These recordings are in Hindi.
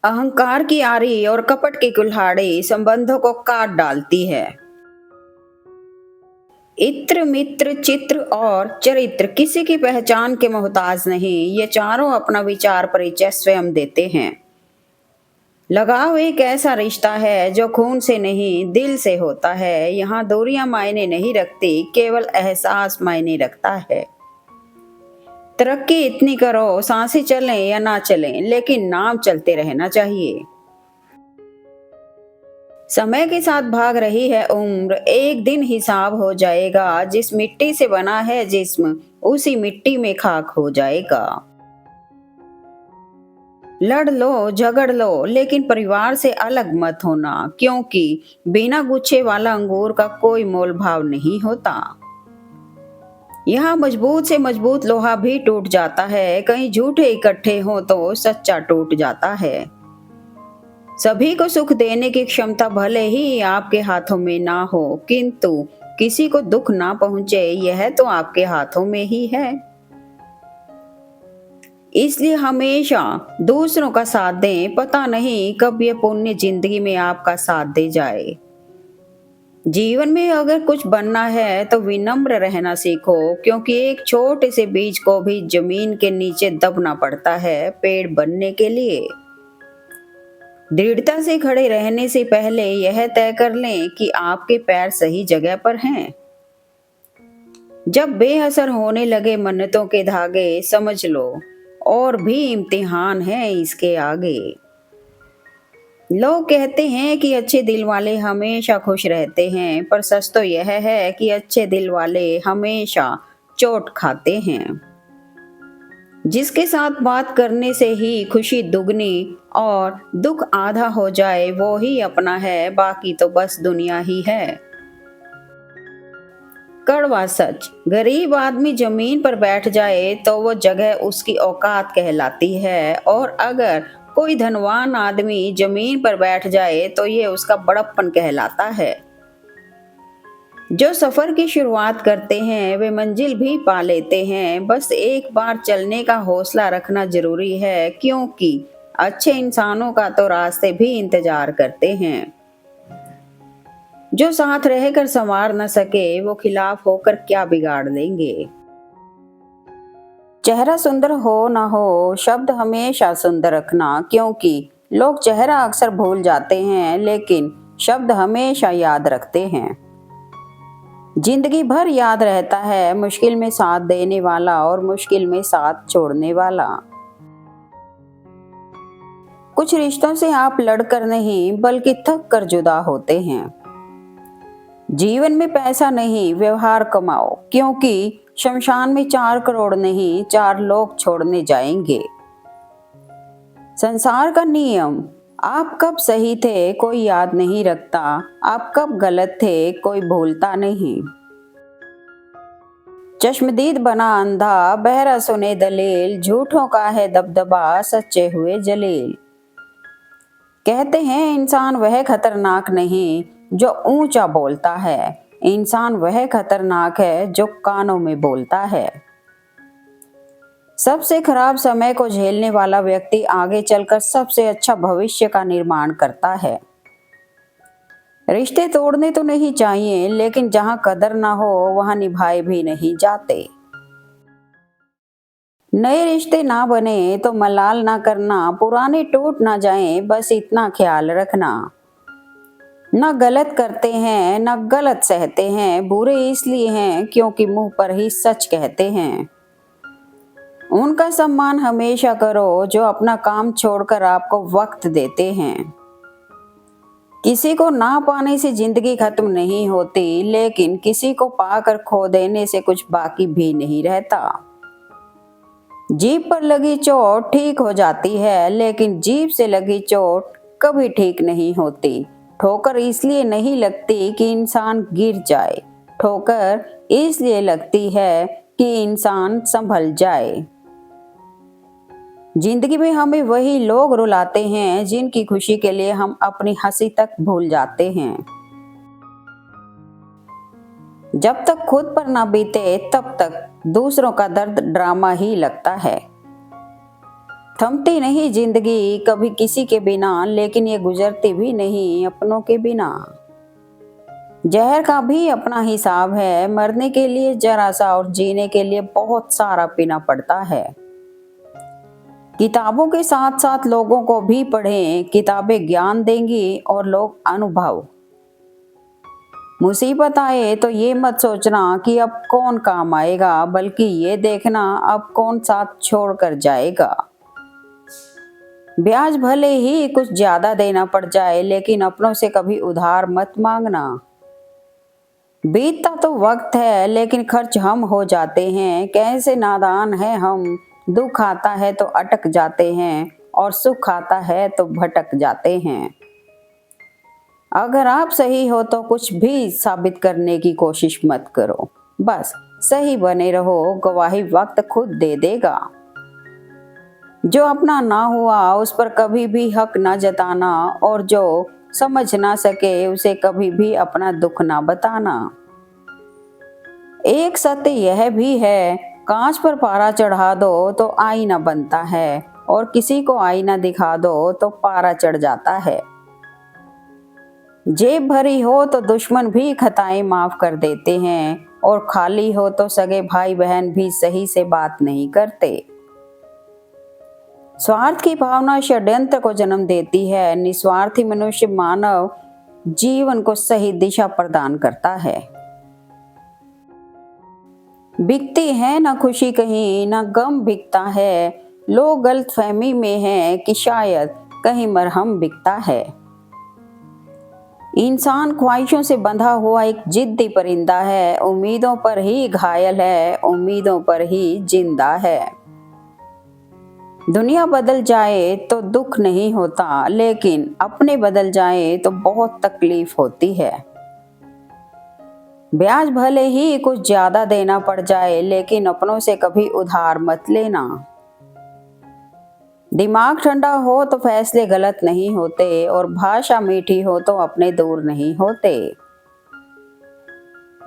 अहंकार की आरी और कपट की कुल्हाड़ी संबंधों को काट डालती है। इत्र, मित्र, चित्र और चरित्र किसी की पहचान के मोहताज नहीं, ये चारों अपना विचार परिचय स्वयं देते हैं। लगाव एक ऐसा रिश्ता है जो खून से नहीं दिल से होता है। यहाँ दूरियां मायने नहीं रखती, केवल एहसास मायने रखता है। तरक्की इतनी करो, सांसें चलें या ना चलें, लेकिन नाम चलते रहना चाहिए। समय के साथ भाग रही है उम्र, एक दिन हिसाब हो जाएगा। जिस मिट्टी से बना है जिस्म, उसी मिट्टी में खाक हो जाएगा। लड़ लो, झगड़ लो, लेकिन परिवार से अलग मत होना, क्योंकि बिना गुच्छे वाला अंगूर का कोई मोल भाव नहीं होता। यहाँ मजबूत से मजबूत लोहा भी टूट जाता है। कहीं झूठे इकट्ठे हो तो सच्चा टूट जाता है। सभी को सुख देने की क्षमता भले ही आपके हाथों में ना हो, किंतु किसी को दुख ना पहुंचे, यह तो आपके हाथों में ही है। इसलिए हमेशा दूसरों का साथ दें, पता नहीं कब ये पुण्य जिंदगी में आपका साथ दे जाए। जीवन में अगर कुछ बनना है तो विनम्र रहना सीखो, क्योंकि एक छोटे से बीज को भी जमीन के नीचे दबना पड़ता है पेड़ बनने के लिए। दृढ़ता से खड़े रहने से पहले यह तय कर लें कि आपके पैर सही जगह पर हैं। जब बेअसर होने लगे मन्नतों के धागे, समझ लो और भी इम्तिहान है इसके आगे। लोग कहते हैं कि अच्छे दिल वाले हमेशा खुश रहते हैं, पर सच तो यह है कि अच्छे दिल वाले हमेशा चोट खाते हैं। जिसके साथ बात करने से ही खुशी दुगनी और दुख आधा हो जाए, वो ही अपना है, बाकी तो बस दुनिया ही है। कड़वा सच, गरीब आदमी जमीन पर बैठ जाए तो वो जगह उसकी औकात कहलाती है, और अगर कोई धनवान आदमी जमीन पर बैठ जाए तो ये उसका बड़प्पन कहलाता है। जो सफर की शुरुआत करते हैं वे मंजिल भी पा लेते हैं, बस एक बार चलने का हौसला रखना जरूरी है, क्योंकि अच्छे इंसानों का तो रास्ते भी इंतजार करते हैं। जो साथ रहकर संवार न सके, वो खिलाफ होकर क्या बिगाड़ देंगे। चेहरा सुंदर हो ना हो, शब्द हमेशा सुंदर रखना, क्योंकि लोग चेहरा अक्सर भूल जाते हैं, लेकिन शब्द हमेशा याद रखते हैं। जिंदगी भर याद रहता है मुश्किल में साथ देने वाला और मुश्किल में साथ छोड़ने वाला। कुछ रिश्तों से आप लड़कर नहीं बल्कि थक कर जुदा होते हैं। जीवन में पैसा नहीं, व्यवहार कमाओ, क्योंकि शमशान में 4 करोड़ नहीं 4 लोग छोड़ने जाएंगे। संसार का नियम, आप कब सही थे कोई याद नहीं रखता, आप कब गलत थे कोई भूलता नहीं। चश्मदीद बना अंधा, बहरा सुने दलील, झूठों का है दबदबा, सच्चे हुए जलील। कहते हैं इंसान वह खतरनाक नहीं जो ऊंचा बोलता है, इंसान वह खतरनाक है जो कानों में बोलता है। सबसे खराब समय को झेलने वाला व्यक्ति आगे चलकर सबसे अच्छा भविष्य का निर्माण करता है। रिश्ते तोड़ने तो नहीं चाहिए, लेकिन जहां कदर ना हो वहां निभाए भी नहीं जाते। नए रिश्ते ना बने तो मलाल ना करना, पुराने टूट ना जाएं, बस इतना ख्याल रखना। न गलत करते हैं न गलत सहते हैं, बुरे इसलिए हैं क्योंकि मुंह पर ही सच कहते हैं। उनका सम्मान हमेशा करो जो अपना काम छोड़कर आपको वक्त देते हैं। किसी को ना पाने से जिंदगी खत्म नहीं होती, लेकिन किसी को पाकर खो देने से कुछ बाकी भी नहीं रहता। जीभ पर लगी चोट ठीक हो जाती है, लेकिन जीभ से लगी चोट कभी ठीक नहीं होती। ठोकर इसलिए नहीं लगती कि इंसान गिर जाए, ठोकर इसलिए लगती है कि इंसान संभल जाए। जिंदगी में हमें वही लोग रुलाते हैं जिनकी खुशी के लिए हम अपनी हंसी तक भूल जाते हैं। जब तक खुद पर ना बीते तब तक दूसरों का दर्द ड्रामा ही लगता है। थमती नहीं जिंदगी कभी किसी के बिना, लेकिन ये गुजरती भी नहीं अपनों के बिना। जहर का भी अपना हिसाब है, मरने के लिए जरा सा और जीने के लिए बहुत सारा पीना पड़ता है। किताबों के साथ साथ लोगों को भी पढ़ें, किताबें ज्ञान देंगी और लोग अनुभव। मुसीबत आए तो ये मत सोचना कि अब कौन काम आएगा, बल्कि ये देखना अब कौन साथ छोड़ कर जाएगा। ब्याज भले ही कुछ ज्यादा देना पड़ जाए, लेकिन अपनों से कभी उधार मत मांगना। बीतता तो वक्त है, लेकिन खर्च हम हो जाते हैं। कैसे नादान है हम, दुख आता है तो अटक जाते हैं और सुख आता है तो भटक जाते हैं। अगर आप सही हो तो कुछ भी साबित करने की कोशिश मत करो, बस सही बने रहो, गवाही वक्त खुद दे देगा। जो अपना ना हुआ उस पर कभी भी हक ना जताना, और जो समझ ना सके उसे कभी भी अपना दुख ना बताना। एक सत्य यह भी है, कांच पर पारा चढ़ा दो तो आईना बनता है, और किसी को आईना दिखा दो तो पारा चढ़ जाता है। जेब भरी हो तो दुश्मन भी खताएं माफ कर देते हैं, और खाली हो तो सगे भाई बहन भी सही से बात नहीं करते। स्वार्थ की भावना षड्यंत्र को जन्म देती है, निस्वार्थी मनुष्य मानव जीवन को सही दिशा प्रदान करता है। बिकती है ना खुशी कहीं, ना गम बिकता है। लोग गलतफहमी में हैं कि शायद कहीं मरहम बिकता है। इंसान ख्वाहिशों से बंधा हुआ एक जिद्दी परिंदा है, उम्मीदों पर ही घायल है, उम्मीदों पर ही जिंदा है। दुनिया बदल जाए तो दुख नहीं होता, लेकिन अपने बदल जाए तो बहुत तकलीफ होती है। ब्याज भले ही कुछ ज्यादा देना पड़ जाए, लेकिन अपनों से कभी उधार मत लेना। दिमाग ठंडा हो तो फैसले गलत नहीं होते, और भाषा मीठी हो तो अपने दूर नहीं होते।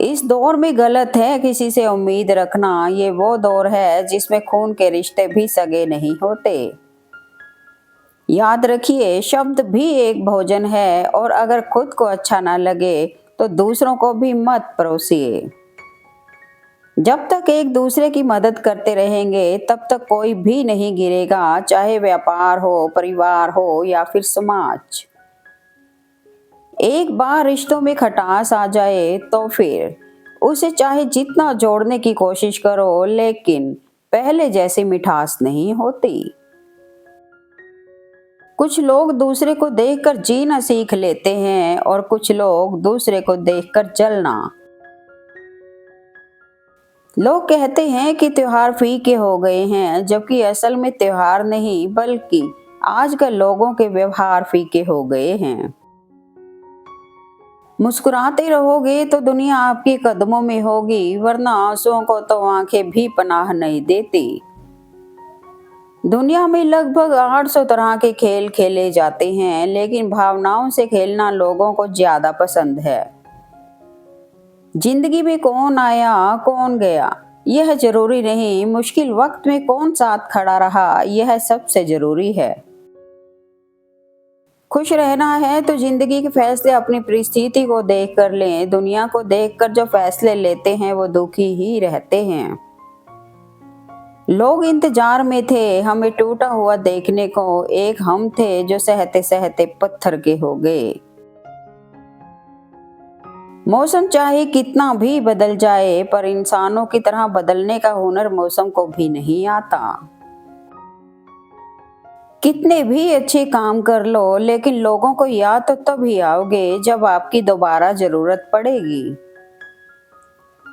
इस दौर में गलत है किसी से उम्मीद रखना, ये वो दौर है जिसमें खून के रिश्ते भी सगे नहीं होते। याद रखिए, शब्द भी एक भोजन है, और अगर खुद को अच्छा ना लगे तो दूसरों को भी मत परोसिए। जब तक एक दूसरे की मदद करते रहेंगे तब तक कोई भी नहीं गिरेगा, चाहे व्यापार हो, परिवार हो या फिर समाज। एक बार रिश्तों में खटास आ जाए तो फिर उसे चाहे जितना जोड़ने की कोशिश करो, लेकिन पहले जैसी मिठास नहीं होती। कुछ लोग दूसरे को देखकर जीना सीख लेते हैं, और कुछ लोग दूसरे को देखकर जलना। लोग कहते हैं कि त्योहार फीके हो गए हैं, जबकि असल में त्योहार नहीं बल्कि आजकल लोगों के व्यवहार फीके हो गए हैं। मुस्कुराते रहोगे तो दुनिया आपके कदमों में होगी, वरना आंसुओं को तो आंखें भी पनाह नहीं देती। दुनिया में लगभग 800 तरह के खेल खेले जाते हैं, लेकिन भावनाओं से खेलना लोगों को ज्यादा पसंद है। जिंदगी में कौन आया कौन गया यह जरूरी नहीं, मुश्किल वक्त में कौन साथ खड़ा रहा यह सबसे जरूरी है। खुश रहना है तो जिंदगी के फैसले अपनी परिस्थिति को देख कर लें, दुनिया को देखकर जो फैसले लेते हैं वो दुखी ही रहते हैं। लोग इंतजार में थे हमें टूटा हुआ देखने को, एक हम थे जो सहते सहते पत्थर के हो गए। मौसम चाहे कितना भी बदल जाए, पर इंसानों की तरह बदलने का हुनर मौसम को भी नहीं आता। कितने भी अच्छे काम कर लो, लेकिन लोगों को याद तो तभी आओगे जब आपकी दोबारा जरूरत पड़ेगी।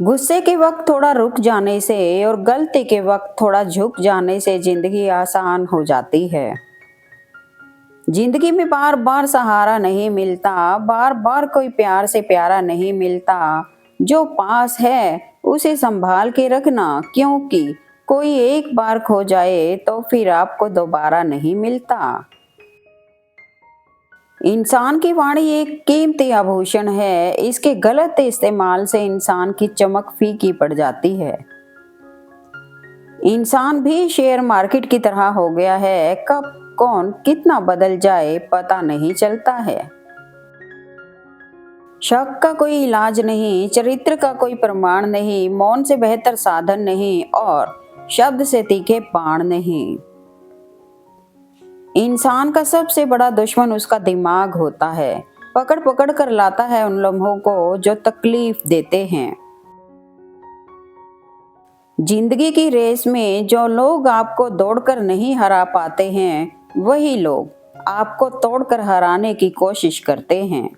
गुस्से के वक्त थोड़ा रुक जाने से और गलती के वक्त थोड़ा झुक जाने से जिंदगी आसान हो जाती है। जिंदगी में बार बार सहारा नहीं मिलता, बार बार कोई प्यार से प्यारा नहीं मिलता। जो पास है उसे संभाल के रखना, क्योंकि कोई एक बार खो जाए तो फिर आपको दोबारा नहीं मिलता। इंसान की वाणी एक कीमती आभूषण है, इसके गलत इस्तेमाल से इंसान की चमक फीकी पड़ जाती है। इंसान भी शेयर मार्केट की तरह हो गया है, कब कौन कितना बदल जाए पता नहीं चलता है। शक का कोई इलाज नहीं, चरित्र का कोई प्रमाण नहीं, मौन से बेहतर साधन नहीं और शब्द से तीखे बाण नहीं। इंसान का सबसे बड़ा दुश्मन उसका दिमाग होता है, पकड़ पकड़ कर लाता है उन लम्हों को जो तकलीफ देते हैं। जिंदगी की रेस में जो लोग आपको दौड़कर नहीं हरा पाते हैं, वही लोग आपको तोड़कर हराने की कोशिश करते हैं।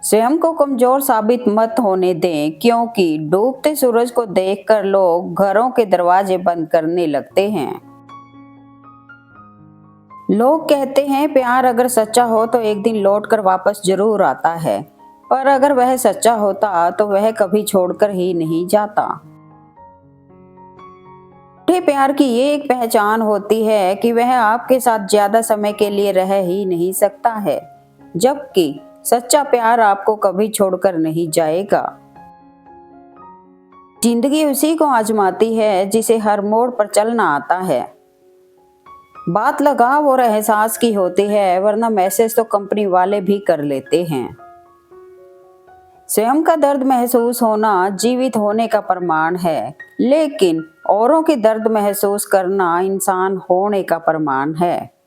स्वयं को कमजोर साबित मत होने दें, क्योंकि डूबते सूरज को देखकर लोग घरों के दरवाजे बंद करने लगते हैं। लोग कहते हैं प्यार अगर सच्चा हो तो एक दिन लौटकर वापस जरूर आता है, पर अगर वह सच्चा होता तो वह कभी छोड़कर ही नहीं जाता। झूठे प्यार की ये एक पहचान होती है कि वह आपके साथ ज्यादा समय के लिए रह ही नहीं सकता है, जबकि सच्चा प्यार आपको कभी छोड़कर नहीं जाएगा। जिंदगी उसी को आजमाती है जिसे हर मोड़ पर चलना आता है। बात लगाव और एहसास की होती है, वरना मैसेज तो कंपनी वाले भी कर लेते हैं। स्वयं का दर्द महसूस होना जीवित होने का प्रमाण है, लेकिन औरों के दर्द महसूस करना इंसान होने का प्रमाण है।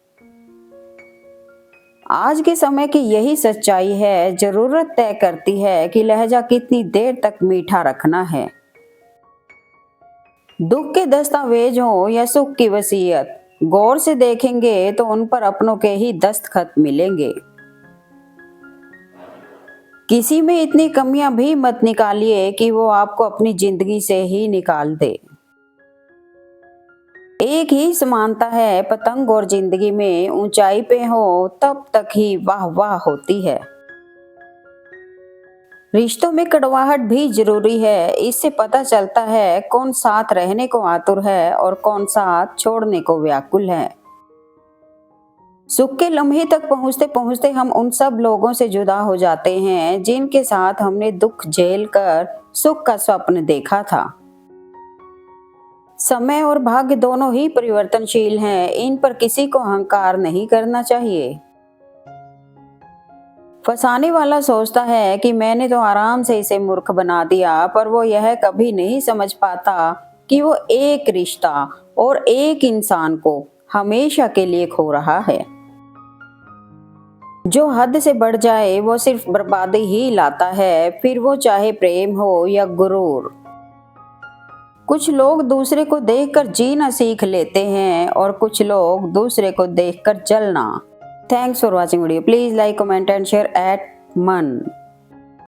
आज के समय की यही सच्चाई है, जरूरत तय करती है कि लहजा कितनी देर तक मीठा रखना है। दुख के दस्तावेज हो या सुख की वसीयत, गौर से देखेंगे तो उन पर अपनों के ही दस्तखत मिलेंगे। किसी में इतनी कमियां भी मत निकालिए कि वो आपको अपनी जिंदगी से ही निकाल दे। एक ही समानता है पतंग और जिंदगी में, ऊंचाई पे हो तब तक ही वाह वाह होती है। रिश्तों में कड़वाहट भी जरूरी है, इससे पता चलता है कौन साथ रहने को आतुर है और कौन साथ छोड़ने को व्याकुल है। सुख के लम्हे तक पहुंचते पहुंचते हम उन सब लोगों से जुदा हो जाते हैं जिनके साथ हमने दुख झेल कर सुख का स्वप्न देखा था। समय और भाग्य दोनों ही परिवर्तनशील हैं, इन पर किसी को अहंकार नहीं करना चाहिए। फंसाने वाला सोचता है कि मैंने तो आराम से इसे मूर्ख बना दिया, पर वो यह कभी नहीं समझ पाता कि वो एक रिश्ता और एक इंसान को हमेशा के लिए खो रहा है। जो हद से बढ़ जाए वो सिर्फ बर्बादी ही लाता है, फिर वो चाहे प्रेम हो या गुरूर। कुछ लोग दूसरे को देखकर जीना सीख लेते हैं और कुछ लोग दूसरे को देखकर जलना। Thanks for watching video. Please like, comment and share eight मन।